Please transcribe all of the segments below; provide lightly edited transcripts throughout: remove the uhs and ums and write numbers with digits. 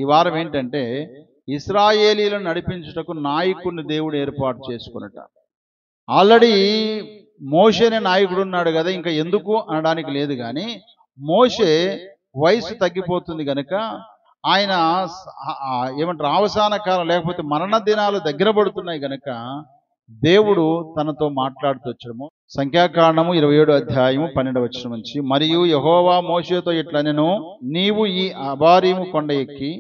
వారం ఏంటంటే ఇశ్రాయేలీలను నడిపించుటకు నాయకుడిని దేవుడు ఏర్పాటు చేసుకున్నట. ఆల్రెడీ మోషేనే నాయకుడు ఉన్నాడు కదా, ఇంకా ఎందుకు అనడానికి లేదు. కానీ మోషే వయసు తగ్గిపోతుంది గనుక ఆయన ఏమంటారు అవసాన కాలం లేకపోతే మరణ దినాలు దగ్గర పడుతున్నాయి గనక దేవుడు తనతో మాట్లాడుతూ వచ్చడము. సంఖ్యాకాండము 27వ అధ్యాయము 12వ వచనం నుంచి, మరియు యెహోవా మోషేతో ఇట్లనెను, నీవు ఈ అబారీము కొండ ఎక్కి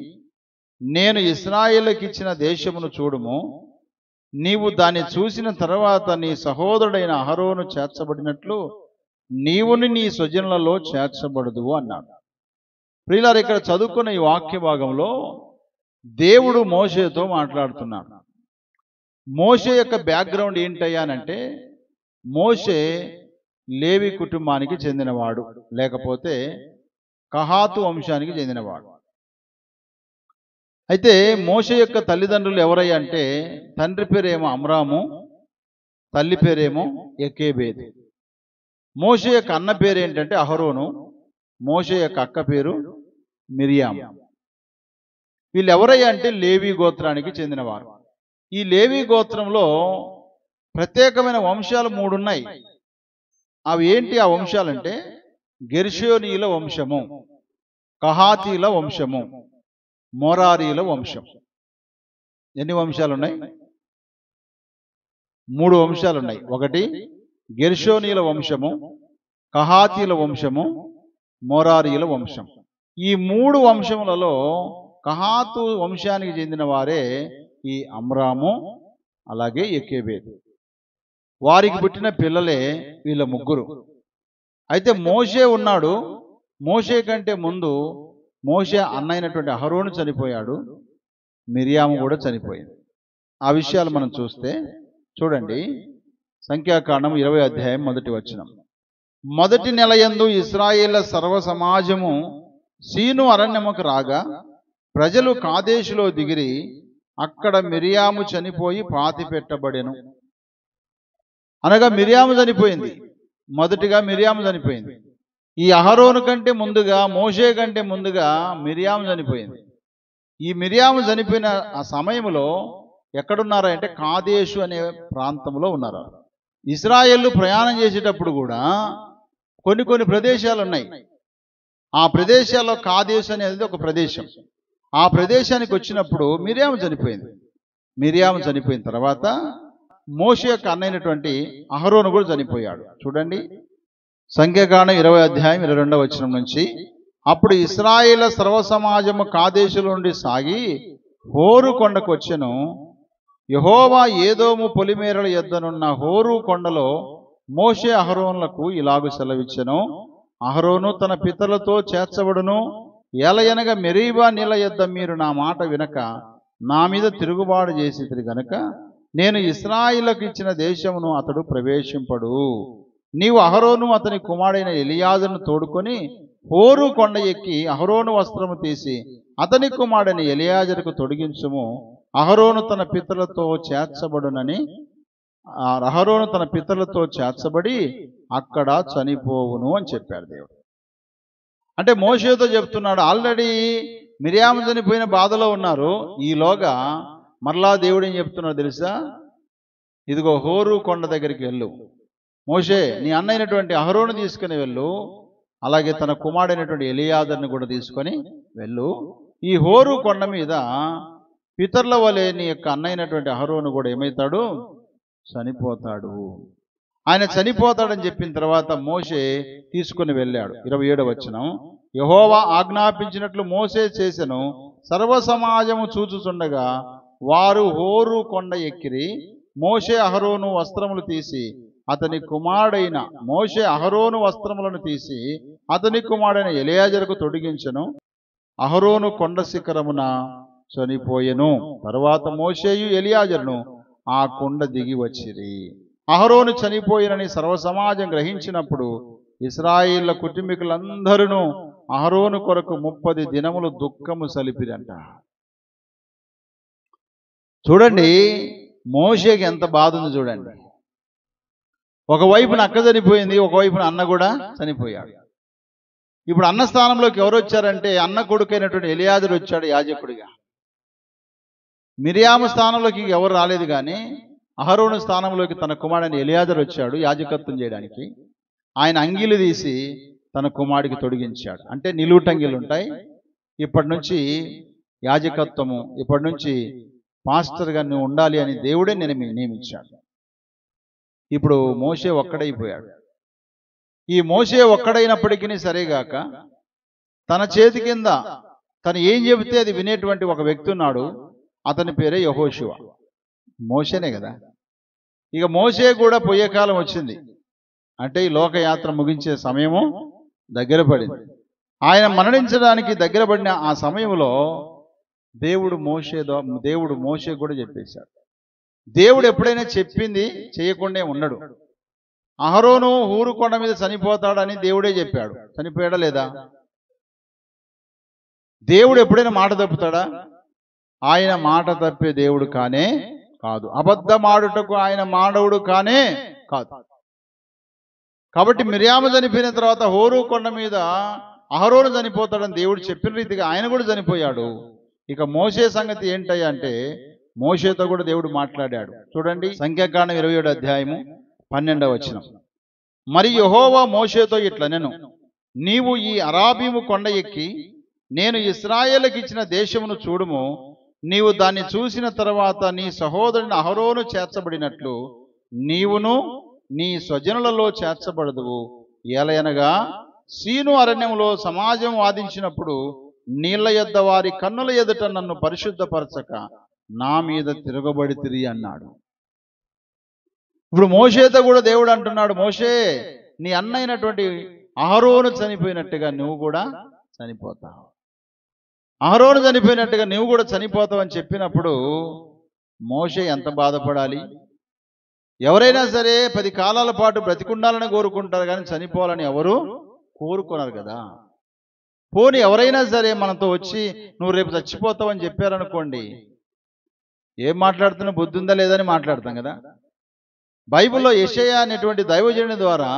నేను ఇశ్రాయేలుకి ఇచ్చిన దేశమును చూడుము. నీవు దాన్ని చూసిన తర్వాత నీ సహోదరుడైన అహరోను చేర్చబడినట్లు నీవుని నీ స్వజనులలో చేర్చబడదు అన్నాడు. ప్రియులారా, ఇక్కడ చదువుకున్న ఈ వాక్య భాగంలో దేవుడు మోషేతో మాట్లాడుతున్నాడు. మోషే యొక్క బ్యాక్గ్రౌండ్ ఏంటయ్యానంటే మోషే లేవి కుటుంబానికి చెందినవాడు, లేకపోతే కహాతు వంశానికి చెందినవాడు. అయితే మోషే యొక్క తల్లిదండ్రులు ఎవరయ్యా అంటే తండ్రి పేరేమో అమ్రాము, తల్లి పేరేమో యెకేబెదు. మోషే యొక్క అన్న పేరు ఏంటంటే అహరోను, మోషే యొక్క అక్క పేరు మిరియాము. వీళ్ళు ఎవరయ్యా అంటే లేవి గోత్రానికి చెందినవారు. ఈ లేవి గోత్రంలో ప్రత్యేకమైన వంశాలు 3 ఉన్నాయి. అవి ఏంటి ఆ వంశాలంటే గెర్షోనీయుల వంశము, కహాతీల వంశము, మోరారీల వంశం. ఎన్ని వంశాలు ఉన్నాయి? 3 వంశాలు ఉన్నాయి. ఒకటి గెర్షోనీయుల వంశము, కహాతీల వంశము, మోరారీల వంశం. ఈ 3 వంశములలో కహాతు వంశానికి చెందిన వారే ఈ అమ్రాము, అలాగే యెకేబెదు. వారికి పుట్టిన పిల్లలే వీళ్ళ 3. అయితే మోషే ఉన్నాడు. మోషే కంటే ముందు మోషే అన్నైనటువంటి అహరోను చనిపోయాడు, మిరియాము కూడా చనిపోయింది. ఆ విషయాలు మనం చూస్తే చూడండి, సంఖ్యాకాండం 20వ అధ్యాయం 1వ వచనం. మొదటి నెల యందు ఇశ్రాయేళ్ల సర్వ సమాజము సీను అరణ్యముకు రాగా ప్రజలు కాదేశులో దిగిరి, అక్కడ మిరియాము చనిపోయి పాతి పెట్టబడెను. అనగా మిరియాము చనిపోయింది. మొదటిగా మిరియాము చనిపోయింది. ఈ అహరోను కంటే ముందుగా, మోషే కంటే ముందుగా మిరియాము చనిపోయింది. ఈ మిరియాము చనిపోయిన ఆ సమయంలో ఎక్కడున్నారా అంటే కాదేశు అనే ప్రాంతంలో ఉన్నారు. ఇశ్రాయేలు ప్రయాణం చేసేటప్పుడు కూడా కొన్ని ప్రదేశాలు ఉన్నాయి. ఆ ప్రదేశాల్లో కాదేశు అనేది ఒక ప్రదేశం. ఆ ప్రదేశానికి వచ్చినప్పుడు మిరియాము చనిపోయింది. మిరియాము చనిపోయిన తర్వాత మోషే యొక్క అన్నైనటువంటి అహరోను కూడా చనిపోయాడు. చూడండి, సంఖ్యాకాండం 20వ అధ్యాయం 22వ వచనం నుంచి, అప్పుడు ఇశ్రాయేల సర్వసమాజము కాదేశుల నుండి సాగి హోరు కొండకు వచ్చెను. యెహోవా ఏదోము పొలిమేరల యొద్దనున్న హోరు కొండలో మోషే అహరోనులకు ఇలాగు సెలవిచ్చెను, అహరోను తన పితరులతో చేర్చబడును. ఎలయనగా మెరీబా నీళ్ల యొద్ద మీరు నా మాట వినక నా మీద తిరుగుబాటు చేసిరి గనుక నేను ఇశ్రాయేలుకు ఇచ్చిన దేశమును అతడు ప్రవేశింపడు. నీవు అహరోను అతని కుమారుడైన ఎలియాజరును తోడుకొని హోరు కొండ ఎక్కి అహరోను వస్త్రము తీసి అతని కుమారుడైన ఎలియాజరుకు తొడిగించుము. అహరోను తన పితరులతో చేర్చబడి అక్కడ చనిపోవును అని చెప్పాడు దేవుడు. అంటే మోషేతో చెప్తున్నాడు, ఆల్రెడీ మిరియాము చనిపోయిన బాధలో ఉన్నారు. ఈలోగా మరలా దేవుడు ఏం చెప్తున్నాడు తెలుసా? ఇదిగో హోరు కొండ దగ్గరికి వెళ్ళు, మోషే నీ అన్నైనటువంటి అహరోను తీసుకుని వెళ్ళు, అలాగే తన కుమారుడైనటువంటి ఎలియాజరుని కూడా తీసుకొని వెళ్ళు. ఈ హోరు కొండ మీద పితరుల వలె నీ యొక్క అన్నైనటువంటి అహరోను కూడా ఏమవుతాడు? చనిపోతాడు. ఆయన చనిపోతాడని చెప్పిన తర్వాత మోషే తీసుకుని వెళ్ళాడు. 27వ వచనం, యెహోవా ఆజ్ఞాపించినట్లు మోషే చేసెను. సర్వ సమాజము చూచుచుండగా వారు హోరు కొండ ఎక్కిరి. మోషే అహరోను వస్త్రములు తీసి అతని కుమారుడైన ఎలియాజరుకు తొడిగించెను. అహరోను కొండ శిఖరమున చనిపోయెను. తరువాత మోషేయు ఎలియాజరును ఆ కొండ దిగి వచ్చిరి. అహరోను చనిపోయినని సర్వసమాజం గ్రహించినప్పుడు ఇశ్రాయేళ్ల కుటుంబీకులందరూ అహరోను కొరకు 30 దినములు దుఃఖము సలిపిరంట. చూడండి, మోషేకి ఎంత బాధ ఉంది చూడండి. ఒకవైపున అక్క చనిపోయింది, ఒకవైపున అన్న కూడా చనిపోయాడు. ఇప్పుడు అన్న స్థానంలోకి ఎవరు వచ్చారంటే అన్న కొడుకైనటువంటి ఎలియాజరు వచ్చాడు యాజకుడిగా. మిరియాము స్థానంలోకి ఎవరు రాలేదు, కానీ అహరోను స్థానంలోకి తన కుమారుడైన ఎలియాజరు వచ్చాడు యాజకత్వం చేయడానికి. ఆయన అంగీలు తీసి తన కుమారుడికి తొడిగించాడు. అంటే నిలువుటంగిలు ఉంటాయి. ఇప్పటి నుంచి యాజకత్వము, ఇప్పటి నుంచి పాస్టర్గా నువ్వు ఉండాలి అని దేవుడే నేను నియమించాడు. ఇప్పుడు మోషే ఒక్కడైపోయాడు. ఈ మోషే ఒక్కడైనప్పటికీ సరేగాక తన చేతి కింద తను ఏం చెబితే అది వినేటువంటి ఒక వ్యక్తి ఉన్నాడు. అతని పేరే యెహోషువ. మోషేనే కదా. ఇక మోషే కూడా పోయే కాలం వచ్చింది. అంటే ఈ లోకయాత్ర ముగించే సమయము దగ్గర పడింది. ఆయన మరణించడానికి దగ్గర పడిన ఆ సమయంలో దేవుడు మోషే కూడా చెప్పేశాడు. దేవుడు ఎప్పుడైనా చెప్పింది చేయకుండా ఉండడు. అహరోను హూరు కొండ మీద చనిపోతాడని దేవుడే చెప్పాడు. చనిపోయాడా లేదా? దేవుడు ఎప్పుడైనా మాట తప్పుతాడా? ఆయన మాట తప్పే దేవుడు కానే కాదు. అబద్ధమాడుటకు ఆయన మానవుడు కానే కాదు. కాబట్టి మిరియాము చనిపోయిన తర్వాత హోరు కొండ మీద అహరోను చనిపోతాడని దేవుడు చెప్పిన రీతిగా ఆయన కూడా చనిపోయాడు. ఇక మోషే సంగతి ఏంటయ్యా అంటే మోషేతో కూడా దేవుడు మాట్లాడాడు. చూడండి, సంఖ్యాకాండం 27వ అధ్యాయము 12వ వచనం. మరి యెహోవా మోషేతో ఇట్లనెను, నీవు ఈ అరాబీము కొండ ఎక్కి నేను ఇశ్రాయేలుకి ఇచ్చిన దేశమును చూడుము. నీవు దాన్ని చూసిన తర్వాత నీ సహోదరుని అహరోను చేర్చబడినట్లు నీవును నీ స్వజనులలో చేర్చబడదువు. ఏలయనగా సీను అరణ్యములో సమాజం వాదించినప్పుడు నీళ్ల యొద్ద వారి కన్నుల ఎదుట నన్ను పరిశుద్ధపరచక నా మీద తిరగబడితిరి అన్నాడు. ఇప్పుడు మోషేతో కూడా దేవుడు అంటున్నాడు, మోషే నీ అన్నైనటువంటి అహరోను చనిపోయినట్టుగా నువ్వు కూడా చనిపోతావు. అహరోను చనిపోయినట్టుగా నువ్వు కూడా చనిపోతావు అని చెప్పినప్పుడు మోషే ఎంత బాధపడాలి? ఎవరైనా సరే 10 కాలాల పాటు బ్రతికుండాలని కోరుకుంటారు, కానీ చనిపోవాలని ఎవరు కోరుకున్నారు కదా. పోనీ ఎవరైనా సరే మనతో వచ్చి నువ్వు రేపు చచ్చిపోతావు అని చెప్పారనుకోండి, ఏం మాట్లాడుతున్నా బుద్ధి ఉందా లేదని మాట్లాడతాం కదా. బైబిల్లో యెషయా అనేటువంటి దైవజనుని ద్వారా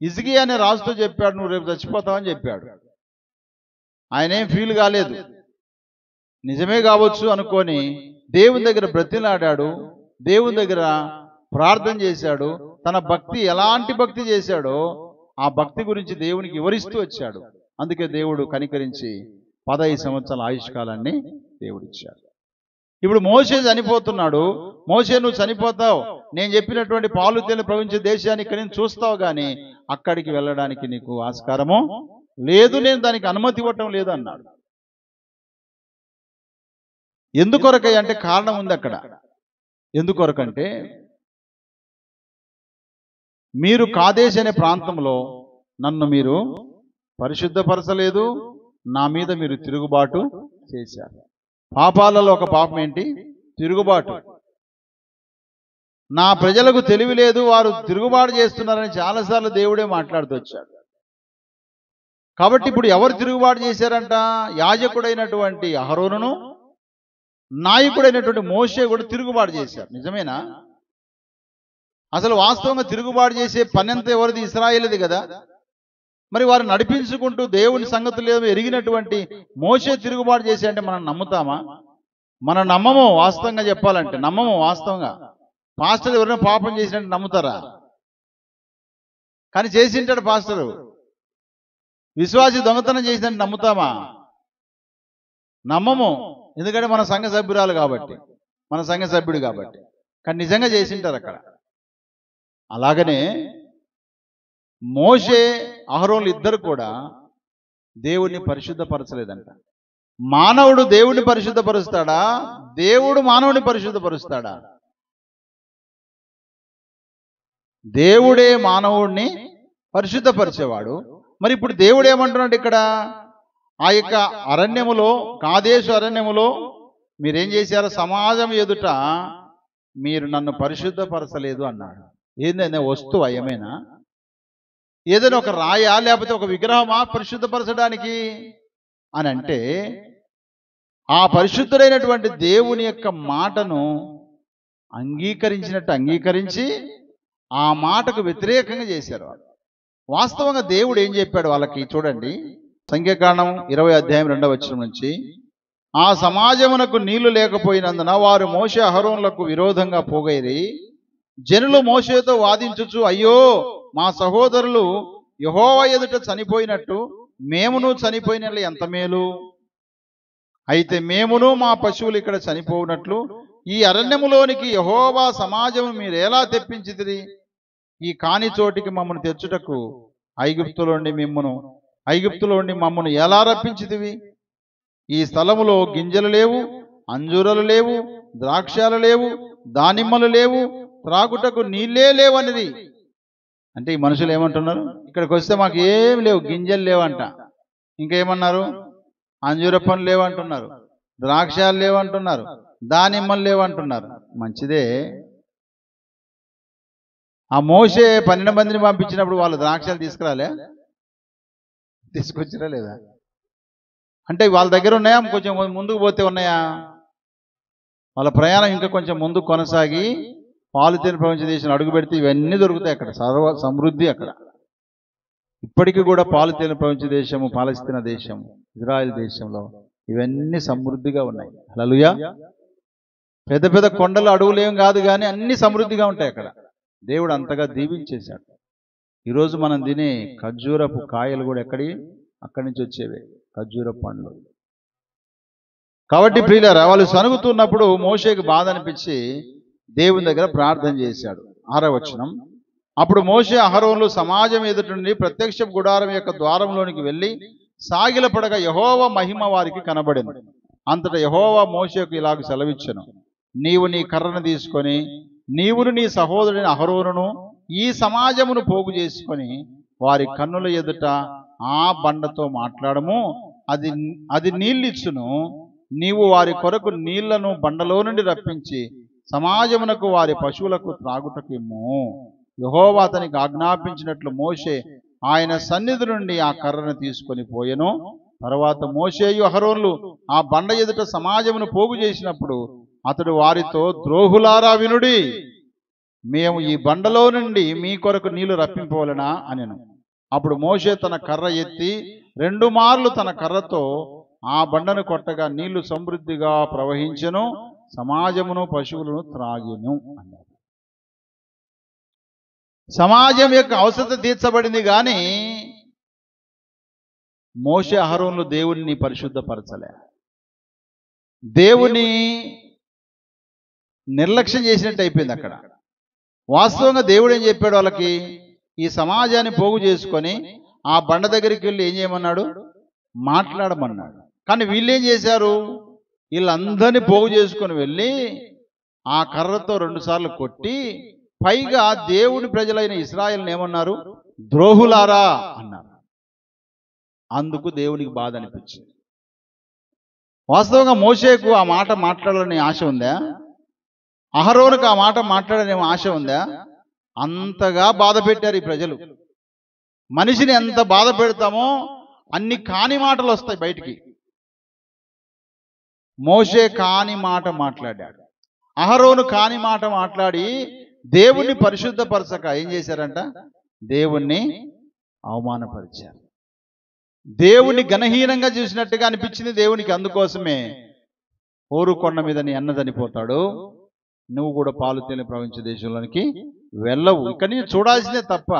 హిజ్కియా అనే రాజుతో చెప్పాడు, నువ్వు రేపు చచ్చిపోతావని చెప్పాడు. ఆయన ఏం ఫీల్ కాలేదు, నిజమే కావచ్చు అనుకొని దేవుని దగ్గర బ్రతిలాడాడు, దేవుని దగ్గర ప్రార్థన చేశాడు. తన భక్తి ఎలాంటి భక్తి చేశాడో ఆ భక్తి గురించి దేవునికి వివరిస్తూ వచ్చాడు. అందుకే దేవుడు కనికరించి 15 సంవత్సరాల ఆయుష్కాలాన్ని దేవుడిచ్చాడు. ఇప్పుడు మోషే చనిపోతున్నాడు. మోషే నువ్వు చనిపోతావు, నేను చెప్పినటువంటి పాలు తేనె ప్రవహించే దేశాన్ని ఇక్కడ నుంచి చూస్తావు, కానీ అక్కడికి వెళ్ళడానికి నీకు ఆస్కారము లేదు, నేను దానికి అనుమతి ఇవ్వటం లేదు అన్నాడు. ఎందుకొరకై అంటే కారణం ఉంది అక్కడ. ఎందుకొరకంటే మీరు కాదేశ్ అనే ప్రాంతంలో నన్ను మీరు పరిశుద్ధపరచలేదు, నా మీద మీరు తిరుగుబాటు చేశారు. పాపాలలో ఒక పాపం ఏంటి? తిరుగుబాటు. నా ప్రజలకు తెలివి లేదు, వారు తిరుగుబాటు చేస్తున్నారని చాలాసార్లు దేవుడే మాట్లాడుతూ వచ్చాడు. కాబట్టి ఇప్పుడు ఎవరు తిరుగుబాటు చేశారంట? యాజకుడైనటువంటి అహరోనును నాయకుడైనటువంటి మోషే కూడా తిరుగుబాటు చేశారు. నిజమేనా? అసలు వాస్తవంగా తిరుగుబాటు చేసే పని అంతా ఎవరిది? ఇశ్రాయేలుది కదా. మరి వారు నడిపించుకుంటూ దేవుని సంగతులు ఏదో ఎరిగినటువంటి మోషే తిరుగుబాటు చేసే అంటే మనం నమ్ముతామా? మనం నమ్మము. వాస్తవంగా చెప్పాలంటే నమ్మము. వాస్తవంగా పాస్టర్ ఎవరైనా పాపం చేసినట్టు నమ్ముతారా? కానీ చేసింటాడు పాస్టరు. విశ్వాసి దొంగతనం చేసినట్టు నమ్ముతామా? నమ్మము. ఎందుకంటే మన సంఘ సభ్యురాలు కాబట్టి, మన సంఘ సభ్యుడు కాబట్టి. కానీ నిజంగా చేసింటారు అక్కడ. అలాగనే మోషే అహరోనులు ఇద్దరు కూడా దేవుణ్ణి పరిశుద్ధపరచలేదంట. మానవుడు దేవుడిని పరిశుద్ధపరుస్తాడా? దేవుడు మానవుని పరిశుద్ధపరుస్తాడా? దేవుడే మానవుడిని పరిశుద్ధపరిచేవాడు. మరి ఇప్పుడు దేవుడు ఏమంటున్నాడు ఇక్కడ? ఆ యొక్క అరణ్యములో, కాదేశు అరణ్యములో మీరేం చేశారో సమాజం ఎదుట మీరు నన్ను పరిశుద్ధపరచలేదు అన్నాడు. ఏందైనా వస్తువు ఏమైనా, ఏదైనా ఒక రాయా లేకపోతే ఒక విగ్రహమా పరిశుద్ధపరచడానికి అని అంటే, ఆ పరిశుద్ధుడైనటువంటి దేవుని యొక్క మాటను అంగీకరించి ఆ మాటకు వ్యతిరేకంగా చేశారు. వాస్తవంగా దేవుడు ఏం చెప్పాడు వాళ్ళకి చూడండి, సంఖ్యాకాండం 20:2 నుంచి, ఆ సమాజమునకు నీళ్లు లేకపోయినందున వారు మోషే అహరోనులకు విరోధంగా పోగైరి జనులు మోషేతో వాదించుచు, అయ్యో మా సహోదరులు యెహోవా ఎదుట చనిపోయినట్టు మేమును చనిపోయిన ఎంత మేలు, అయితే మేమును మా పశువులు ఇక్కడ చనిపోవునట్లు ఈ అరణ్యములోనికి యెహోవా సమాజము మీరెలా తెప్పించితిరి? ఈ కాని చోటికి మమ్మను తెచ్చుటకు ఐగుప్తులోండి మమ్మను ఎలా రప్పించితివి? ఈ స్థలములో గింజలు లేవు, అంజూరలు లేవు, ద్రాక్షాలు లేవు, దానిమ్మలు లేవు, త్రాగుటకు నీళ్ళే లేవనిది. అంటే ఈ మనుషులు ఏమంటున్నారు, ఇక్కడికి వస్తే మాకు ఏం లేవు, గింజలు లేవంట. ఇంకేమన్నారు, అంజూర పండ్లు లేవంటున్నారు, ద్రాక్షాలు లేవంటున్నారు, దానిమ్మలు లేవంటున్నారు. మంచిదే, ఆ మోషే 12 మందిని పంపించినప్పుడు వాళ్ళు ద్రాక్షాలు తీసుకొచ్చిరా లేదా? అంటే వాళ్ళ దగ్గర ఉన్నాయా, కొంచెం ముందుకు పోతే ఉన్నాయా? వాళ్ళ ప్రయాణం ఇంకా కొంచెం ముందుకు కొనసాగి పాలుతేనె ప్రపంచ దేశంలో అడుగు పెడితే ఇవన్నీ దొరుకుతాయి అక్కడ, సర్వ సమృద్ధి అక్కడ. ఇప్పటికీ కూడా పాలుతేనె ప్రపంచ దేశము, పాలస్తీనా దేశము, ఇజ్రాయెల్ దేశంలో ఇవన్నీ సమృద్ధిగా ఉన్నాయి. హల్లెలూయా. పెద్ద పెద్ద కొండలు అడవులు ఏం కాదు, కానీ అన్ని సమృద్ధిగా ఉంటాయి అక్కడ. దేవుడు అంతగా దీవించేశాడు. ఈరోజు మనం తినే ఖర్జూరపు కాయలు కూడా అక్కడి నుంచి వచ్చేవే, ఖర్జూర పండ్లు. కాబట్టి ప్రియులారా, వాళ్ళు సనుగుతున్నప్పుడు మోషేకి బాధ అనిపించి దేవుని దగ్గర ప్రార్థన చేశాడు. 6వ వచనం, అప్పుడు మోషే అహరోనులు సమాజం ఎదుటి నుండి ప్రత్యక్ష గుడారం యొక్క ద్వారంలోనికి వెళ్ళి సాగిలపడగా యెహోవా మహిమ వారికి కనబడెను. అంతటా యెహోవా మోషేకు ఇలాగ సెలవిచ్చెను, నీవు నీ కర్రను తీసుకొని నీవును నీ సహోదరుని అహరోనును ఈ సమాజమును పోగు చేసుకొని వారి కన్నుల ఎదుట ఆ బండతో మాట్లాడము, అది నీళ్ళిచ్చును. నీవు వారి కొరకు నీళ్లను బండలో నుండి రప్పించి సమాజమునకు వారి పశువులకు త్రాగుటకు ఇమ్ము. యెహోవా అతనికి ఆజ్ఞాపించినట్లు మోషే ఆయన సన్నిధి నుండి ఆ కర్రను తీసుకొని పోయెను. తర్వాత మోషేయు అహరోనులు ఆ బండ ఎదుట సమాజమును పోగు చేసినప్పుడు అతడు వారితో, ద్రోహులారా వినుడి, మేము ఈ బండలో నుండి మీ కొరకు నీళ్లు రప్పింపవలెనా అనెను. అప్పుడు మోషే తన కర్ర ఎత్తి 2 మార్లు తన కర్రతో ఆ బండను కొట్టగా నీళ్లు సమృద్ధిగా ప్రవహించెను, సమాజమును పశువులను త్రాగిను అన్నారు. సమాజం యొక్క అవసరత తీర్చబడింది, కానీ మోషే అహరోనులు దేవుని పరిశుద్ధపరచలే, దేవుని నిర్లక్ష్యం చేసినట్టు అయిపోయింది అక్కడ. వాస్తవంగా దేవుడు ఏం చెప్పాడు వాళ్ళకి, ఈ సమాజాన్ని పోగు చేసుకొని ఆ బండ దగ్గరికి వెళ్ళి ఏం చేయమన్నాడు, మాట్లాడమన్నాడు. కానీ వీళ్ళు ఏం చేశారు, వీళ్ళందరినీ పోగు చేసుకొని వెళ్ళి ఆ కర్రతో 2 సార్లు కొట్టి, పైగా దేవుని ప్రజలైన ఇశ్రాయేలుని ఏమన్నారు, ద్రోహులారా అన్నారు. అందుకు దేవునికి బాధ అనిపించింది. వాస్తవంగా మోషేకు ఆ మాట మాట్లాడాలని ఆశ ఉందా? అహరోనుకు ఆ మాట మాట్లాడనే ఆశ ఉందా? అంతగా బాధ పెట్టారు ఈ ప్రజలు. మనిషిని ఎంత బాధ పెడతామో అన్ని కాని మాటలు వస్తాయి బయటికి. మోషే కాని మాట మాట్లాడాడు, అహరోను కాని మాట మాట్లాడి దేవుణ్ణి పరిశుద్ధపరచక ఏం చేశారంట, దేవుణ్ణి అవమానపరిచారు. దేవుణ్ణి ఘనహీనంగా చూసినట్టుగా అనిపించింది దేవునికి. అందుకోసమే హోరు కొండ మీద నీ అన్న చనిపోతాడు, నువ్వు కూడా పాలుతేనె ప్రపంచ దేశంలోనికి వెళ్ళవు, ఇక్కడి నుంచి చూడాల్సిందే తప్ప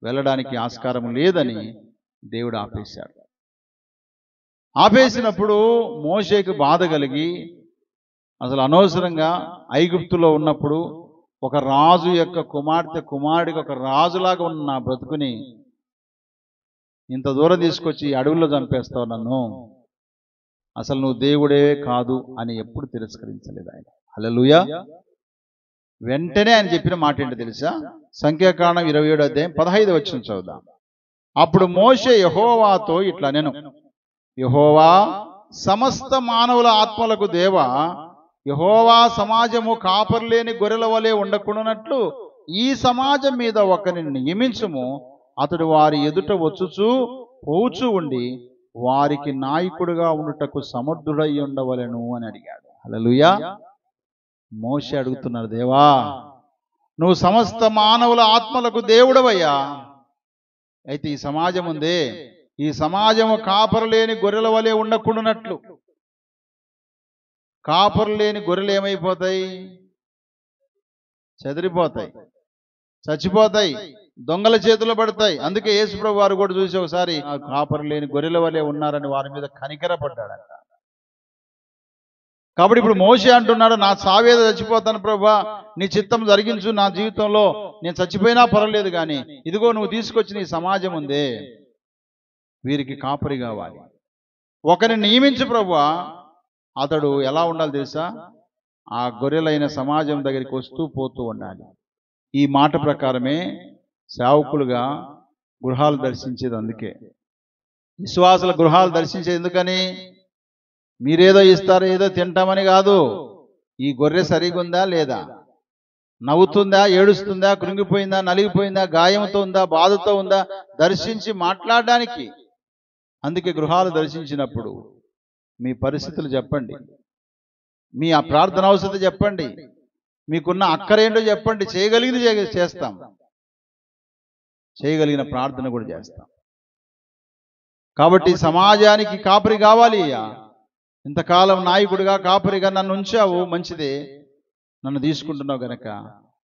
వెళ్ళడానికి ఆస్కారం లేదని దేవుడు ఆపేశాడు. ఆపేసినప్పుడు మోషేకి బాధ కలిగి, అసలు అనవసరంగా ఐగుప్తులో ఉన్నప్పుడు ఒక రాజు యొక్క కుమారుడికి ఒక రాజులాగా ఉన్న నా బ్రతుకుని ఇంత దూరం తీసుకొచ్చి అడవుల్లో చంపేస్తావు నన్ను, అసలు నువ్వు దేవుడే కాదు అని ఎప్పుడు తిరస్కరించలేదు ఆయన. హల్లెలూయా. వెంటనే ఆయన చెప్పిన మాట ఏంటో తెలుసా? సంఖ్యాకాండం 27:15 చదువుదాం. అప్పుడు మోషే యెహోవాతో ఇట్లా నేను, యెహోవా సమస్త మానవుల ఆత్మలకు దేవా, యెహోవా సమాజము కాపరులేని గొర్రెల వలె ఉండకుండానట్లు ఈ సమాజం మీద ఒకరిని నియమించుము, అతడు వారి ఎదుట వచ్చుచూ పోచూ ఉండి వారికి నాయకుడుగా ఉండుటకు సమర్థుడై ఉండవలెను అని అడిగాడు. హల్లెలూయా. మోషే అడుగుతున్నారు, దేవా నువ్వు సమస్త మానవుల ఆత్మలకు దేవుడవయ్యా, అయితే ఈ సమాజం ఉందే, ఈ సమాజము కాపరు లేని గొర్రెల వలె ఉండకుండానట్లు. కాపరు లేని గొర్రెలు ఏమైపోతాయి? చెదిరిపోతాయి, చచ్చిపోతాయి, దొంగల చేతిలో పడతాయి. అందుకే యేసుప్రభు వారు కూడా చూసి ఒకసారి కాపరు లేని గొర్రెల వలె ఉన్నారని వారి మీద కనికరపడ్డాడంట. కాబట్టి ఇప్పుడు మోషే అంటున్నాడు, నా సావేద చచ్చిపోతాను ప్రభువా, నీ చిత్తం జరిగించు, నా జీవితంలో నేను చచ్చిపోయినా పర్వాలేదు, కానీ ఇదిగో నువ్వు తీసుకొచ్చిన ఈ సమాజం ఉందే, వీరికి కాపరి కావాలి. ఒకరిని నియమించు ప్రభువా. అతడు ఎలా ఉండాలి తెలుసా? ఆ గొర్రెలైన సమాజం దగ్గరికి వస్తూ పోతూ ఉండాలి. ఈ మాట ప్రకారమే సేవకులుగా గృహాలు దర్శించేది. అందుకే విశ్వాసుల గృహాలు దర్శించేది ఎందుకని? మీరేదో ఇస్తారో ఏదో తింటామని కాదు. ఈ గొర్రె సరిగుందా లేదా, నవ్వుతుందా, ఏడుస్తుందా, కృంగిపోయిందా, నలిగిపోయిందా, గాయంతో ఉందా, బాధతో ఉందా, దర్శించి మాట్లాడడానికి. అందుకే గృహాలు దర్శించినప్పుడు మీ పరిస్థితులు చెప్పండి, మీ ఆ ప్రార్థన అవసరం చెప్పండి, మీకున్న అక్కరేంటో చెప్పండి. చేయగలిగింది చేస్తాం, చేయగలిగిన ప్రార్థన కూడా చేస్తాం. కాబట్టి సమాజానికి కాపరి కావాలి. ఇంతకాలం నాయకుడిగా కాపరిగా నన్ను ఉంచావు, మంచిదే, నన్ను తీసుకుంటున్నావు గనక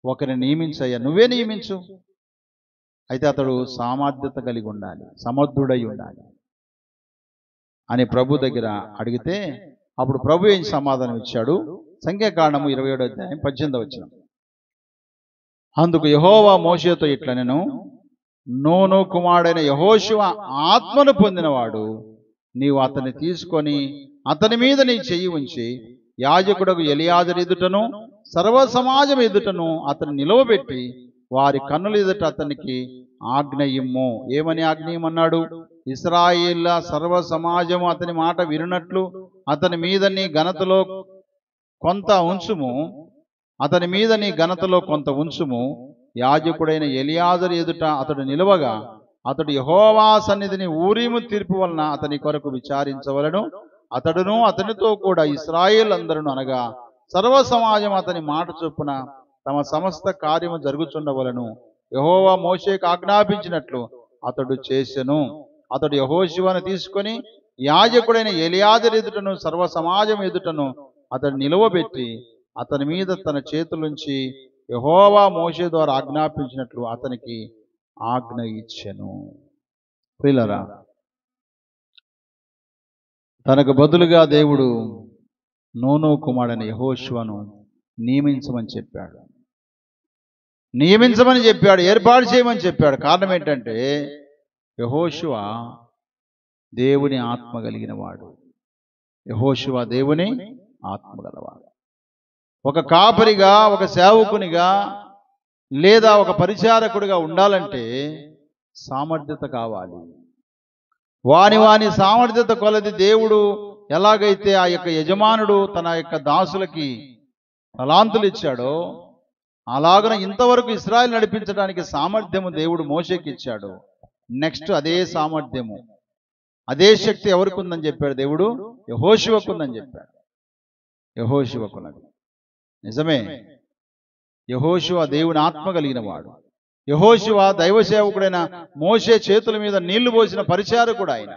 ఒకరిని నియమించయ్యా, నువ్వే నియమించు. అయితే అతడు సామర్థ్యత కలిగి ఉండాలి, సమర్థుడై ఉండాలి అని ప్రభు దగ్గర అడిగితే అప్పుడు ప్రభు ఏం సమాధానం ఇచ్చాడు? సంఖ్యాకాండము 27:18. అందుకు యెహోవా మోషేతో ఇట్లనెను, నూను కుమారుడైన యెహోషువ ఆత్మను పొందినవాడు, నీవు అతన్ని తీసుకొని అతని మీద నీ చెయ్యి ఉంచి యాజకుడకు ఎలియాజరు ఎదుటను సర్వ సమాజం ఎదుటను అతను నిలవబెట్టి వారి కన్నుల ఎదుట అతనికి ఆజ్ఞయిమ్ము. ఏమని ఆజ్ఞయమన్నాడు? ఇశ్రాయేళ్ల సర్వ సమాజము అతని మాట వినునట్లు అతని మీద నీ ఘనతలో కొంత ఉంచుము, అతని మీద నీ ఘనతలో కొంత ఉంచుము. యాజకుడైన ఎలియాజరు ఎదుట అతడు నిలవగా అతడు యెహోవా సన్నిధిని ఊరీము తీర్పు వలన అతని కొరకు విచారించవలను. అతడును అతనితో కూడా ఇశ్రాయేల్ అందరూ అనగా సర్వ సమాజం అతని మాట చొప్పున తమ సమస్త కార్యము జరుగుచుండవలను. యెహోవా మోషేకు ఆజ్ఞాపించినట్లు అతడు చేసెను. అతడు యెహోషువను తీసుకొని యాజకుడైన ఎలియాజరు ఎదుటను సర్వ సమాజం ఎదుటను అతడు నిలువబెట్టి అతని మీద తన చేతులుంచి యెహోవా మోషే ద్వారా ఆజ్ఞాపించినట్లు అతనికి ఆజ్ఞ ఇచ్చెను. ప్రియులారా, తనకు బదులుగా దేవుడు నూను కుమారుడైన యెహోషువను నియమించమని చెప్పాడు, ఏర్పాటు చేయమని చెప్పాడు. కారణం ఏంటంటే యెహోషువ దేవుని ఆత్మ కలిగిన వాడు. యెహోషువ దేవుని ఆత్మ గలవాడు. ఒక కాపరిగా, ఒక సేవకునిగా లేదా ఒక పరిచారకుడిగా ఉండాలంటే సామర్థ్యత కావాలి. వాని సామర్థ్యత కొలది దేవుడు ఎలాగైతే ఆ యొక్క యజమానుడు తన యొక్క దాసులకి తలాంతులు ఇచ్చాడో అలాగన ఇంతవరకు ఇశ్రాయేలు నడిపించడానికి సామర్థ్యము దేవుడు మోషేకి ఇచ్చాడు. నెక్స్ట్ అదే సామర్థ్యము, అదే శక్తి ఎవరికి ఉందని చెప్పాడు? దేవుడు యెహోషువకు ఉందని చెప్పాడు. యెహోషువకున్నది. నిజమే, యెహోషువ దేవుని ఆత్మ కలిగిన వాడు. యెహోషువ దైవ సేవకుడైన మోషే చేతుల మీద నీళ్లు పోసిన పరిచారకుడు ఆయన.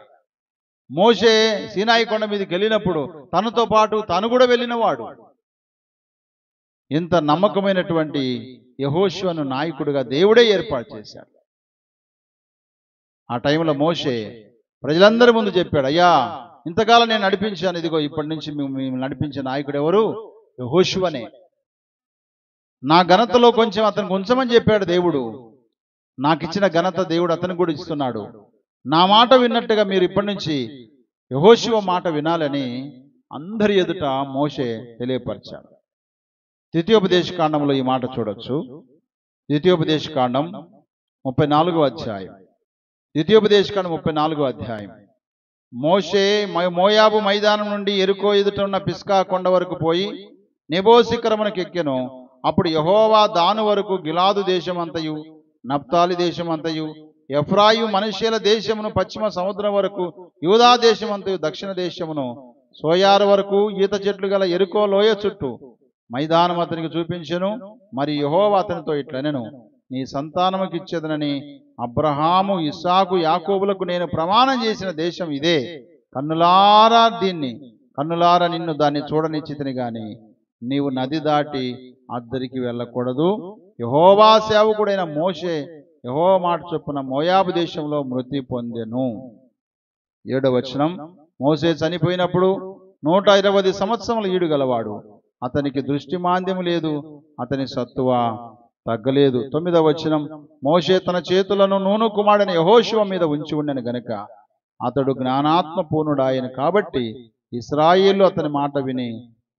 మోషే సీనాయి కొండ మీదకి వెళ్ళినప్పుడు తనతో పాటు తను కూడా వెళ్ళినవాడు. ఇంత నమ్మకమైనటువంటి యెహోషువను నాయకుడిగా దేవుడే ఏర్పాటు చేశాడు. ఆ టైంలో మోషే ప్రజలందరి ముందు చెప్పాడు, అయ్యా ఇంతకాలం నేను నడిపించాను, ఇదిగో ఇప్పటి నుంచి మేము నడిపించే నాయకుడు ఎవరు? యెహోషువనే. నా ఘనతలో కొంచెం అతనికి ఉంచమని చెప్పాడు దేవుడు. నాకు ఇచ్చిన ఘనత దేవుడు అతనికి కూడా ఇస్తున్నాడు. నా మాట విన్నట్టుగా మీరు ఇప్పటి నుంచి యెహోషువ మాట వినాలని అందరి ఎదుట మోషే తెలియపరిచాడు. ద్వితీయోపదేశకాండంలో ఈ మాట చూడొచ్చు. ద్వితీయోపదేశకాండం 34వ అధ్యాయం. ద్వితీయోపదేశకాండం 34వ అధ్యాయం. మోషే మోయాబు మైదానం నుండి యెరికో ఎదుట ఉన్న పిస్కా కొండ వరకు పోయి నెబో శిఖరమునకు ఎక్కెను. అప్పుడు యెహోవా దాను వరకు గిలాదు దేశమంతయు, నప్తాలి దేశమంతయు, ఎఫ్రాయిము మనష్యేల దేశమును, పశ్చిమ సముద్రం వరకు యూదా దేశమంతయు, దక్షిణ దేశమును, సోయారు వరకు ఈత చెట్లు గల యెరికో లోయ చుట్టూ మైదానం అతనికి చూపించెను. మరి యెహోవా అతనితో ఇట్లనెను, నీ సంతానముకి ఇచ్చేదనని అబ్రహాము, ఇస్సాకు, యాకోబులకు నేను ప్రమాణం చేసిన దేశం ఇదే. కన్నులారా నిన్ను దాన్ని చూడనిచ్చితిని గాని నీవు నది దాటి అద్దరికి వెళ్ళకూడదు. యెహోవా సేవకుడైన మోషే యెహోవా మాట చొప్పున మోయాబు దేశంలో మృతి పొందెను. 7వ వచనం, మోషే చనిపోయినప్పుడు 120 సంవత్సరముల ఈడు గలవాడు. అతనికి దృష్టి మాంద్యము లేదు, అతని సత్తువ తగ్గలేదు. 9వ వచనం, మోషే తన చేతులను నూను కుమారుడైన యెహోషువ మీద ఉంచి ఉండెను గనుక అతడు జ్ఞానాత్మ పూర్ణుడాయను. కాబట్టి ఇశ్రాయేలు అతని మాట విని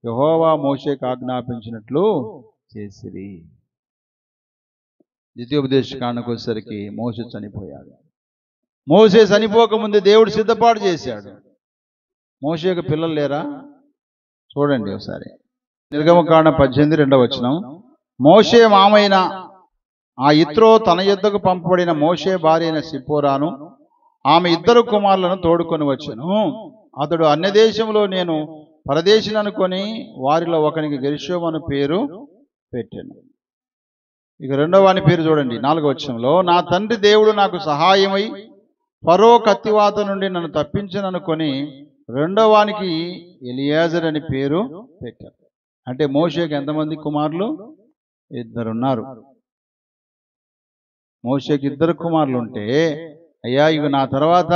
యెహోవా మోషేకు ఆజ్ఞాపించినట్లు చేసిరి. ద్వితీయోపదేశకాండకు వచ్చేసరికి మోషే చనిపోయాడు. మోషే చనిపోకముందే దేవుడు సిద్ధపాటు చేశాడు. మోషేకు పిల్లలు లేరా? చూడండి ఒకసారి. నిర్గమకాండం 18 వచనం, మోషే మామైన ఆ ఇత్రో తన యుద్ధకు పంపబడిన మోషే భార్య అయిన సిప్పోరాను ఆమె 2 కుమారులను తోడుకొని వచ్చెను. అతడు అన్య దేశంలో నేను పరదేశిని అనుకొని వారిలో ఒకనికి గెర్షోము అను పేరు పెట్టాను. ఇక 2వ వాని పేరు చూడండి 4వ వచనంలో, నా తండ్రి దేవుడు నాకు సహాయమై ఫరో కత్తివాత నుండి నన్ను తప్పించననుకొని 2వ వానికి ఎలియాజర్ అని పేరు పెట్టారు. అంటే మోషేకి ఎంతమంది కుమారులు? 2 ఉన్నారు. మోషేకి 2 కుమారులు ఉంటే, అయ్యా ఇవి నా తర్వాత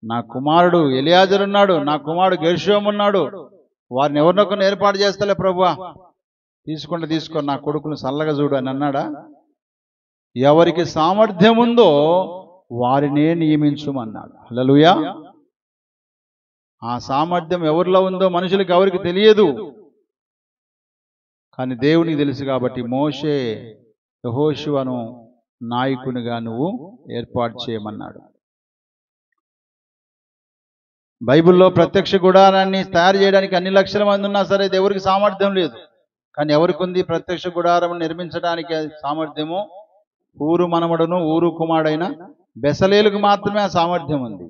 నా కుమారుడు ఎలియాజర్ ఉన్నాడు, నా కుమారుడు గెర్షోము ఉన్నాడు, వారిని ఎవరినొకరిని ఏర్పాటు చేస్తలే ప్రభువా, తీసుకో నా కొడుకును చల్లగా చూడు అని అన్నాడా? ఎవరికి సామర్థ్యం ఉందో వారినే నియమించుమన్నాడు. హల్లెలూయా. ఆ సామర్థ్యం ఎవరిలో ఉందో మనుషులకు ఎవరికి తెలియదు, కానీ దేవునికి తెలుసు. కాబట్టి మోషే యెహోషువను నాయకునిగా నువ్వు ఏర్పాటు చేయమన్నాడు. బైబిల్లో ప్రత్యక్ష గుడారాన్ని తయారు చేయడానికి అన్ని లక్షల మంది ఉన్నా సరే దేవుడికి సామర్థ్యం లేదు. కానీ ఎవరికి ఉంది ప్రత్యక్ష గుడారం నిర్మించడానికి సామర్థ్యము? ఊరు మనమడును ఊరు కుమారుడైన బెసలేలుకు మాత్రమే ఆ సామర్థ్యం ఉంది.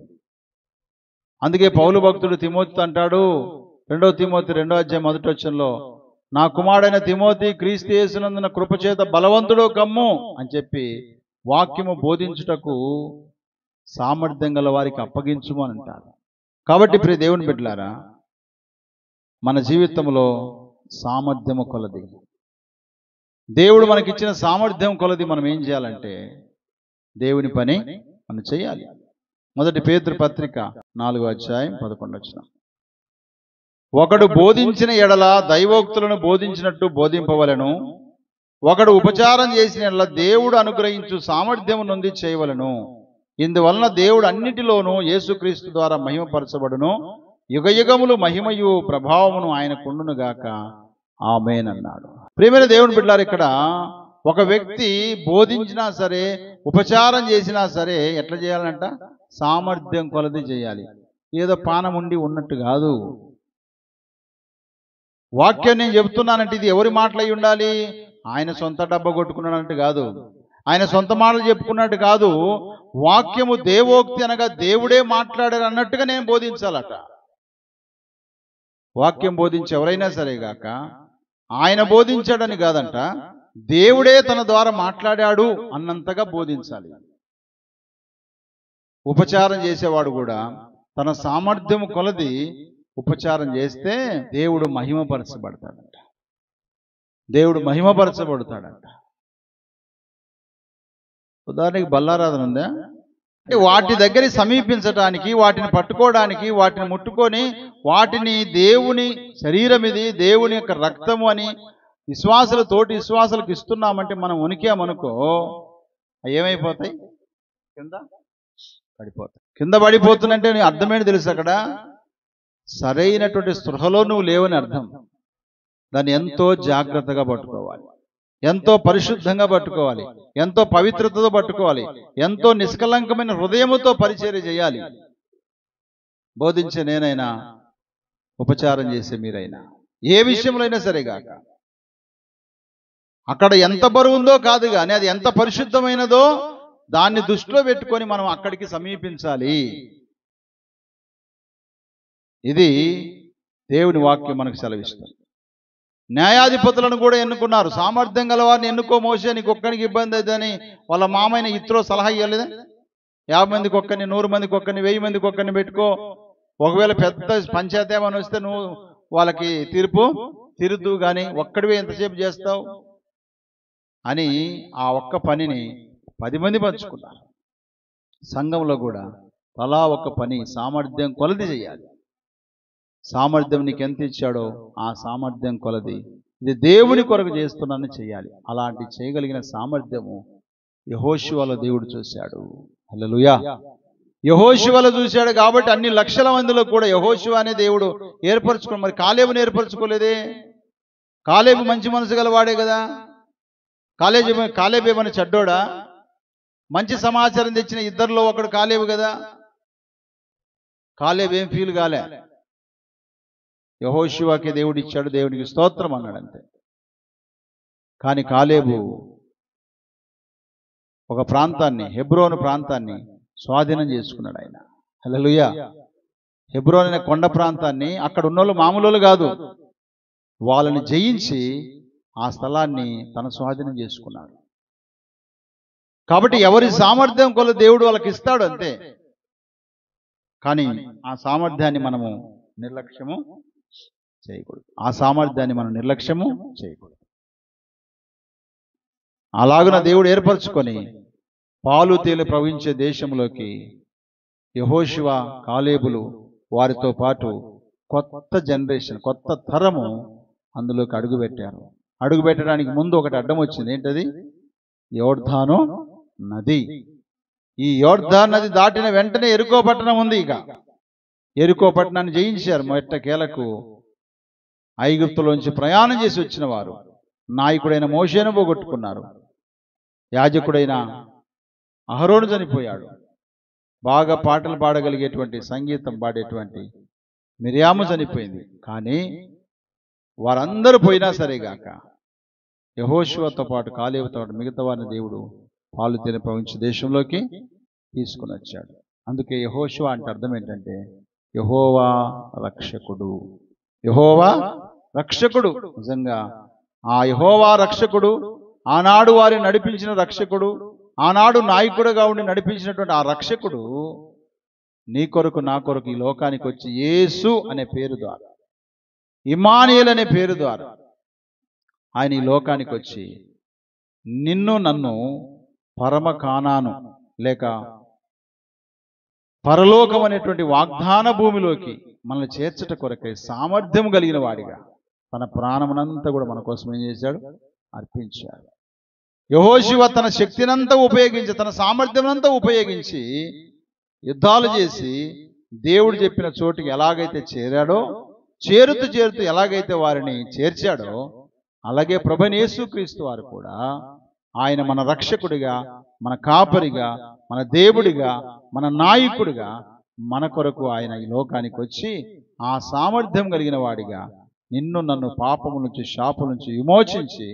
అందుకే పౌలు భక్తుడు తిమోతితో అంటాడు, 2వ తిమోతి 2వ అధ్యాయం 1వ వచనంలో, నా కుమారుడైన తిమోతి క్రీస్తు యేసునందున కృపచేత బలవంతుడు కమ్ము అని చెప్పి వాక్యము బోధించుటకు సామర్థ్యం గల వారికి అప్పగించుము అని అంటారు. కాబట్టి ప్రియ దేవుని బిడ్డలారా, మన జీవితంలో సామర్థ్యము కొలది, దేవుడు మనకిచ్చిన సామర్థ్యం కొలది మనం ఏం చేయాలంటే దేవుని పని మనం చేయాలి. 1 పేతురు పత్రిక 4వ అధ్యాయం 11వ వచనం, ఒకడు బోధించిన ఎడల దైవోక్తులను బోధించినట్టు బోధింపవలెను, ఒకడు ఉపచారం చేసిన ఎడల దేవుడు అనుగ్రహించు సామర్థ్యము నుండి చేయవలెను. ఇందువలన దేవుడు అన్నిటిలోనూ యేసుక్రీస్తు ద్వారా మహిమపరచబడును, యుగయుగములు మహిమయు ప్రభావమును ఆయనకుండును గాక, ఆమేన్ అన్నాడు. ప్రియమైన దేవుని బిడ్డలారా, ఇక్కడ ఒక వ్యక్తి బోధించినా సరే ఉపచారం చేసినా సరే ఎట్లా చేయాలంట? సామర్థ్యం కొలది చేయాలి. ఏదో పానం ఉండి ఉన్నట్టు కాదు. వాక్యం నేను చెబుతున్నానంటే ఇది ఎవరి మాటలై ఉండాలి? ఆయన సొంత డబ్బా కొట్టుకున్నాడంటే కాదు, ఆయన సొంత మాటలు చెప్పుకున్నట్టు కాదు. వాక్యము దేవోక్తి అనగా దేవుడే మాట్లాడారు అన్నట్టుగా నేను బోధించాలట. వాక్యం బోధించి ఎవరైనా సరే గాక ఆయన బోధించాడని కాదంట, దేవుడే తన ద్వారా మాట్లాడాడు అన్నంతగా బోధించాలి. ఉపచారం చేసేవాడు కూడా తన సామర్థ్యం కొలది ఉపచారం చేస్తే దేవుడు మహిమపరచబడతాడంట. దేవుడు మహిమపరచబడతాడంట. ఉదాహరణకి బల్లారాధన ఉందా? వాటి దగ్గర సమీపించటానికి, వాటిని పట్టుకోవడానికి, వాటిని ముట్టుకొని వాటిని దేవుని శరీరం ఇది, దేవుని యొక్క రక్తము అని విశ్వాసులు తోటి విశ్వాసులకు ఇస్తున్నామంటే మనం ఉనికామనుకో ఏమైపోతాయి? కింద పడిపోతాయి. కింద పడిపోతున్నంటే నీ అర్థమేంటి తెలుసు? అక్కడ సరైనటువంటి స్పృహలో నువ్వు లేవని అర్థం. దాన్ని ఎంతో జాగ్రత్తగా పట్టుకోవాలి, ఎంతో పరిశుద్ధంగా పట్టుకోవాలి, ఎంతో పవిత్రతతో పట్టుకోవాలి, ఎంతో నిష్కలంకమైన హృదయముతో పరిచర్య చేయాలి. బోధించే నేనైనా, ఉపచారం చేసే మీరైనా, ఏ విషయంలో అయినా సరే గాక అక్కడ ఎంత బరువు ఉందో కాదు కానీ అది ఎంత పరిశుద్ధమైనదో దాన్ని దృష్టిలో పెట్టుకొని మనం అక్కడికి సమీపించాలి. ఇది దేవుని వాక్యం మనకు సెలవిస్తుంది. న్యాయాధిపతులను కూడా ఎన్నుకున్నారు. సామర్థ్యం గల వారిని ఎన్నుకో మోసే, నీకు ఒక్కనికి ఇబ్బంది అవుతుందని వాళ్ళ మామైన ఇత్రో సలహా ఇవ్వలేదా? 50 మందికి ఒక్కరిని, 100 మందికి ఒక్కరిని, 1000 మందికి ఒక్కరిని పెట్టుకో, ఒకవేళ పెద్ద పంచాయతీ ఏమని వస్తే నువ్వు వాళ్ళకి తీర్పు తిరుద్దు కానీ ఒక్కడివే ఎంతసేపు చేస్తావు అని ఆ ఒక్క పనిని 10 మంది పంచుకున్నారు. సంఘంలో కూడా తలా ఒక్క పని సామర్థ్యం కొలది చేయాలి. సామర్థ్యం నీకు ఎంత ఇచ్చాడో ఆ సామర్థ్యం కొలది ఇది దేవుని కొరకు చేస్తున్నానని చేయాలి. అలాంటి చేయగలిగిన సామర్థ్యము యెహోషువలో దేవుడు చూశాడు. హల్లెలూయా. యెహోషువలో చూశాడు కాబట్టి అన్ని లక్షల మందిలో కూడా యెహోషువ అనే దేవుడు ఏర్పరచుకున్నాడు. మరి కాలేబుని ఏర్పరచుకోలేదే? కాలేబు మంచి మనసు గలవాడే కదా. కాలేబు ఏమైనా చెడ్డోడా? మంచి సమాచారం తెచ్చిన ఇద్దరిలో ఒకడు కాలేబు కదా. కాలేబు ఏం ఫీల్ కాలే. యెహోషువకి దేవుడు ఇచ్చాడు, దేవునికి స్తోత్రం అన్నాడు అంతే. కానీ కాలేబు ఒక ప్రాంతాన్ని, హెబ్రోను ప్రాంతాన్ని స్వాధీనం చేసుకున్నాడు ఆయన. హల్లెలూయా. హెబ్రోన్ అనే కొండ ప్రాంతాన్ని, అక్కడ ఉన్నోళ్ళు మామూలు కాదు, వాళ్ళని జయించి ఆ స్థలాన్ని తన స్వాధీనం చేసుకున్నాడు. కాబట్టి ఎవరి సామర్థ్యం కొల దేవుడు వాళ్ళకి ఇస్తాడు అంతే. కానీ ఆ సామర్థ్యాన్ని మనము నిర్లక్ష్యము చేయకూడదు. ఆ సామర్థ్యాన్ని మనం నిర్లక్ష్యము చేయకూడదు. అలాగున దేవుడు ఏర్పరచుకొని పాలు తేలి ప్రవహించే దేశంలోకి యెహోషువ, కాలేబులు వారితో పాటు కొత్త జనరేషన్, కొత్త తరము అందులోకి అడుగుపెట్టారు. అడుగుపెట్టడానికి ముందు ఒకటి అడ్డం వచ్చింది. ఏంటది? యోర్దాను నది. ఈ యోర్దాన్ నది దాటిన వెంటనే యెరికో పట్టణం ఉంది. ఇక యెరికో పట్టణాన్ని జయించారు. మొట్టకేలకు ఐగుప్తులోంచి ప్రయాణం చేసి వచ్చిన వారు నాయకుడైన మోషేను పోగొట్టుకున్నారు. యాజకుడైన అహరోను చనిపోయాడు. బాగా పాటలు పాడగలిగేటువంటి, సంగీతం పాడేటువంటి మిర్యాము చనిపోయింది. కానీ వారందరూ పోయినా సరేగాక యెహోషువతో పాటు, కాలేబుతో పాటు మిగతా వారిని దేవుడు పాలు తేనె ప్రవహించే దేశంలోకి తీసుకుని వచ్చాడు. అందుకే యెహోషువ అంటే అర్థం ఏంటంటే యెహోవా రక్షకుడు. యెహోవా రక్షకుడు. నిజంగా ఆ యెహోవా రక్షకుడు, ఆనాడు వారిని నడిపించిన రక్షకుడు, ఆనాడు నాయకుడుగా ఉండి నడిపించినటువంటి ఆ రక్షకుడు నీ కొరకు నా కొరకు ఈ లోకానికి వచ్చి యేసు అనే పేరు ద్వారా, ఇమ్మానుయేల్ అనే పేరు ద్వారా ఆయన ఈ లోకానికి వచ్చి నిన్ను నన్ను పరమ కానాను లేక పరలోకం అనేటువంటి వాగ్దాన భూమిలోకి మనల్ని చేర్చట కొరకై సామర్థ్యం కలిగిన వాడిగా తన ప్రాణమునంతా కూడా మన కోసం ఏం చేశాడు? అర్పించాడు. యెహోషువ తన శక్తినంతా ఉపయోగించి, తన సామర్థ్యమంతా ఉపయోగించి యుద్ధాలు చేసి దేవుడు చెప్పిన చోటుకి ఎలాగైతే చేరాడో, చేరుతూ ఎలాగైతే వారిని చేర్చాడో, అలాగే ప్రభువైన యేసుక్రీస్తు వారు కూడా ఆయన మన రక్షకుడిగా, మన కాపరిగా, మన దేవుడిగా, మన నాయకుడిగా మన కొరకు ఆయన ఈ లోకానికి వచ్చి ఆ సామర్థ్యం కలిగిన వాడిగా నిన్ను నన్ను పాపము నుంచి, శాపం నుంచి విమోచించి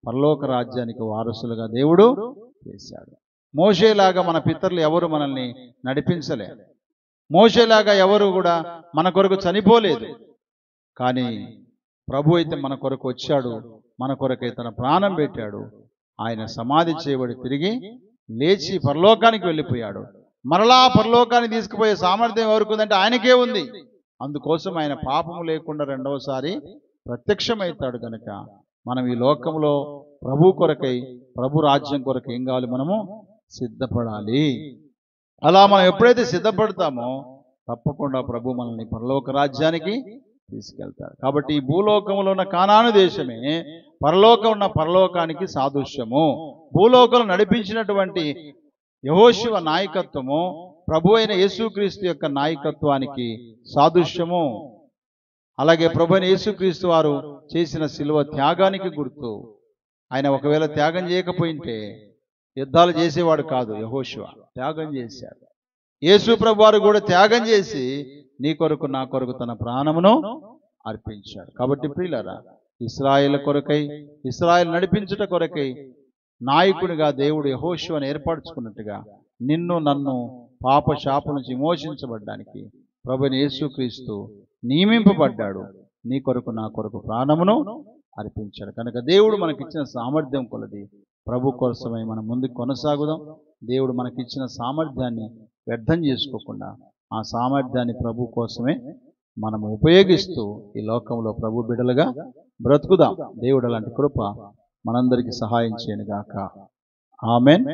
పరలోక రాజ్యానికి వారసులుగా దేవుడు చేశాడు. మోషేలాగా మన పితరులు ఎవరు మనల్ని నడిపించలే. మోషేలాగా ఎవరు కూడా మన కొరకు చనిపోలేదు. కానీ ప్రభు అయితే మన కొరకు వచ్చాడు, మన కొరకై తన ప్రాణం పెట్టాడు. ఆయన సమాధి చేయబడి తిరిగి లేచి పరలోకానికి వెళ్ళిపోయాడు. మరలా పరలోకానికి తీసుకుపోయే సామర్థ్యం ఎవరికి ఉందంటే ఆయనకే ఉంది. అందుకోసం ఆయన పాపము లేకుండా రెండవసారి ప్రత్యక్షమవుతాడు. కనుక మనం ఈ లోకంలో ప్రభు కొరకై, ప్రభు రాజ్యం కొరకు ఏం కావాలి? మనము సిద్ధపడాలి. అలా మనం ఎప్పుడైతే సిద్ధపడతామో తప్పకుండా ప్రభు మనల్ని పరలోక రాజ్యానికి తీసుకెళ్తాడు. కాబట్టి ఈ భూలోకంలో ఉన్న కానాను దేశమే పరలోకం ఉన్న పరలోకానికి సాదృశ్యము. భూలోకంలో నడిపించినటువంటి యెహోషువ నాయకత్వము ప్రభు అయిన యేసుక్రీస్తు యొక్క నాయకత్వానికి సాదృశ్యము. అలాగే ప్రభు అయిన యేసుక్రీస్తు వారు చేసిన శిలువ త్యాగానికి గుర్తు. ఆయన ఒకవేళ త్యాగం చేయకపోయింటే యుద్ధాలు చేసేవాడు కాదు. యెహోషువ త్యాగం చేశాడు. యేసు ప్రభు వారు కూడా త్యాగం చేసి నీ కొరకు నా కొరకు తన ప్రాణమును అర్పించాడు. కాబట్టి ప్రియులారా, ఇశ్రాయేలు కొరకై, ఇశ్రాయేలు నడిపించుట కొరకై నాయకుడిగా దేవుడు యెహోషువను ఏర్పరచుకున్నట్టుగా నిన్ను నన్ను పాప శాపం నుంచి విమోచించబడ్డానికి ప్రభువైన యేసుక్రీస్తు నియమింపబడ్డాడు. నీ కొరకు నా కొరకు ప్రాణమును అర్పించాడు. కనుక దేవుడు మనకిచ్చిన సామర్థ్యం కొలది ప్రభు కోసమై మనం ముందుకు కొనసాగుదాం. దేవుడు మనకిచ్చిన సామర్థ్యాన్ని వ్యర్థం చేసుకోకుండా ఆ సామర్థ్యాన్ని ప్రభు కోసమే మనం ఉపయోగిస్తూ ఈ లోకంలో ప్రభు బిడ్డలుగా బ్రతుకుదాం. దేవుడు అలాంటి కృప మనందరికీ సహాయం చేయనుగాక. ఆమేన్.